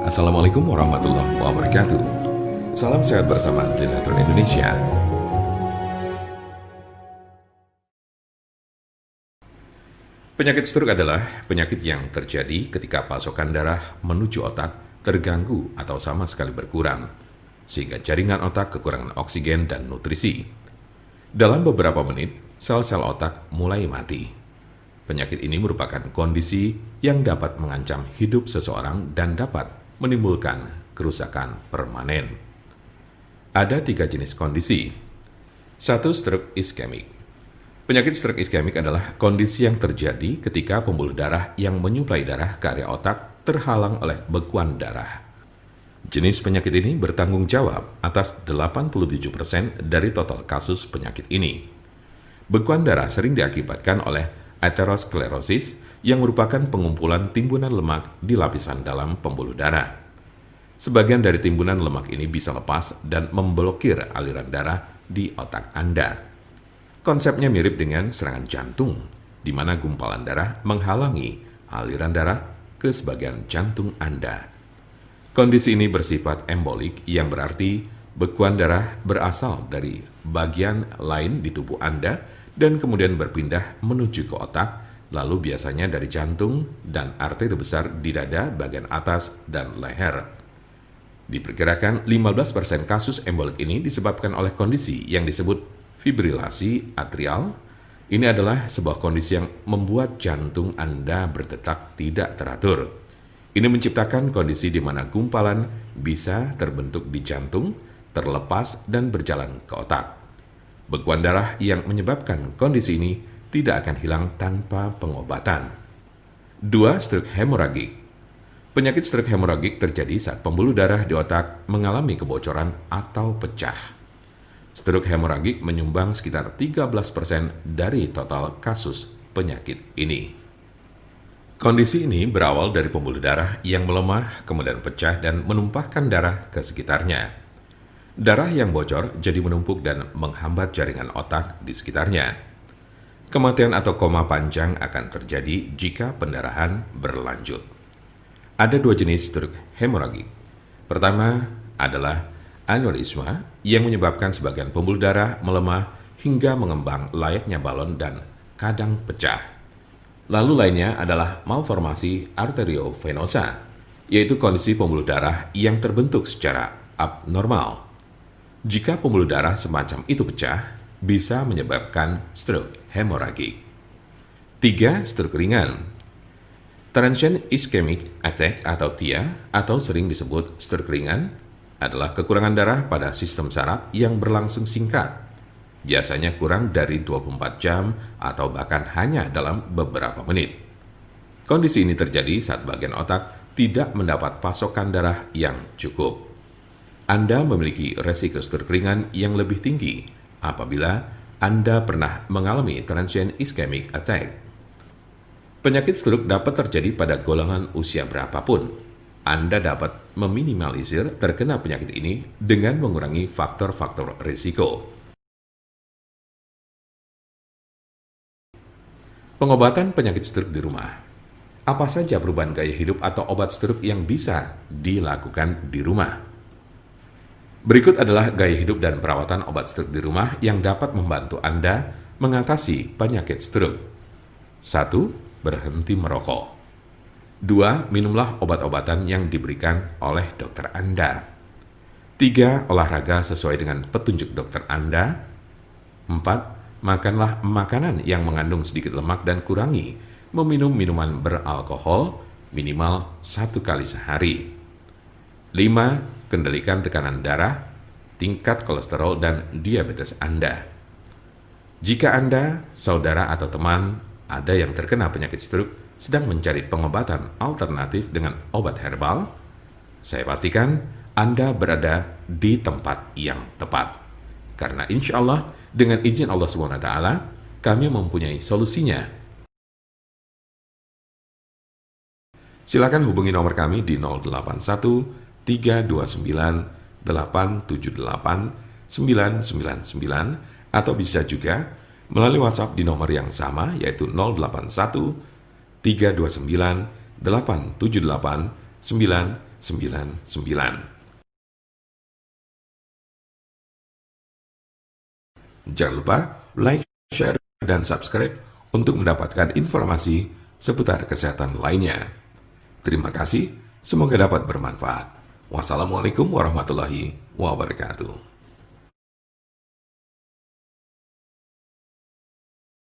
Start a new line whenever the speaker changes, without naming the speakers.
Assalamualaikum warahmatullahi wabarakatuh. Salam sehat bersama Genetron Indonesia. Penyakit stroke adalah penyakit yang terjadi ketika pasokan darah menuju otak terganggu atau sama sekali berkurang, sehingga jaringan otak kekurangan oksigen dan nutrisi. Dalam beberapa menit, sel-sel otak mulai mati. Penyakit ini merupakan kondisi yang dapat mengancam hidup seseorang dan dapat menimbulkan kerusakan permanen. Ada 3 jenis kondisi. 1. Stroke iskemik. Penyakit stroke iskemik adalah kondisi yang terjadi ketika pembuluh darah yang menyuplai darah ke area otak terhalang oleh bekuan darah. Jenis penyakit ini bertanggung jawab atas 87% dari total kasus penyakit ini. Bekuan darah sering diakibatkan oleh aterosklerosis yang merupakan pengumpulan timbunan lemak di lapisan dalam pembuluh darah. Sebagian dari timbunan lemak ini bisa lepas dan memblokir aliran darah di otak Anda. Konsepnya mirip dengan serangan jantung, di mana gumpalan darah menghalangi aliran darah ke sebagian jantung Anda. Kondisi ini bersifat embolik, yang berarti bekuan darah berasal dari bagian lain di tubuh Anda dan kemudian berpindah menuju ke otak, lalu biasanya dari jantung dan arteri besar di dada bagian atas dan leher. Diperkirakan 15% kasus embolik ini disebabkan oleh kondisi yang disebut fibrilasi atrial. Ini adalah sebuah kondisi yang membuat jantung Anda berdetak tidak teratur. Ini menciptakan kondisi di mana gumpalan bisa terbentuk di jantung, terlepas dan berjalan ke otak. Bekuan darah yang menyebabkan kondisi ini tidak akan hilang tanpa pengobatan. 2. Stroke hemoragik. Penyakit stroke hemoragik terjadi saat pembuluh darah di otak mengalami kebocoran atau pecah. Stroke hemoragik menyumbang sekitar 13% dari total kasus penyakit ini. Kondisi ini berawal dari pembuluh darah yang melemah, kemudian pecah dan menumpahkan darah ke sekitarnya. Darah yang bocor jadi menumpuk dan menghambat jaringan otak di sekitarnya. Kematian atau koma panjang akan terjadi jika pendarahan berlanjut. Ada 2 jenis stroke hemoragik. Pertama adalah aneurisma yang menyebabkan sebagian pembuluh darah melemah hingga mengembang layaknya balon dan kadang pecah. Lalu lainnya adalah malformasi arteriovenosa, yaitu kondisi pembuluh darah yang terbentuk secara abnormal. Jika pembuluh darah semacam itu pecah, bisa menyebabkan stroke hemoragik. 3. Stroke ringan. Transient ischemic attack atau TIA, atau sering disebut stroke ringan, adalah kekurangan darah pada sistem saraf yang berlangsung singkat, biasanya kurang dari 24 jam atau bahkan hanya dalam beberapa menit. Kondisi ini terjadi saat bagian otak tidak mendapat pasokan darah yang cukup. Anda memiliki resiko stroke ringan yang lebih tinggi apabila Anda pernah mengalami transient ischemic attack. Penyakit stroke dapat terjadi pada golongan usia berapapun. Anda dapat meminimalisir terkena penyakit ini dengan mengurangi faktor-faktor risiko. Pengobatan penyakit stroke di rumah. Apa saja perubahan gaya hidup atau obat stroke yang bisa dilakukan di rumah? Berikut adalah gaya hidup dan perawatan obat stroke di rumah yang dapat membantu Anda mengatasi penyakit stroke. 1. Berhenti merokok. 2. Minumlah obat-obatan yang diberikan oleh dokter Anda. 3. Olahraga sesuai dengan petunjuk dokter Anda. 4. Makanlah makanan yang mengandung sedikit lemak dan kurangi meminum minuman beralkohol minimal 1 kali sehari. 5. Kendalikan tekanan darah, tingkat kolesterol, dan diabetes Anda. Jika Anda, saudara, atau teman ada yang terkena penyakit stroke sedang mencari pengobatan alternatif dengan obat herbal, saya pastikan Anda berada di tempat yang tepat. Karena insya Allah, dengan izin Allah SWT, kami mempunyai solusinya. Silakan hubungi nomor kami di 081 329 878 999 atau bisa juga melalui WhatsApp di nomor yang sama yaitu 081 329 878 999. Jangan lupa like, share, dan subscribe untuk mendapatkan informasi seputar kesehatan lainnya. Terima kasih, semoga dapat bermanfaat. Wassalamualaikum warahmatullahi wabarakatuh.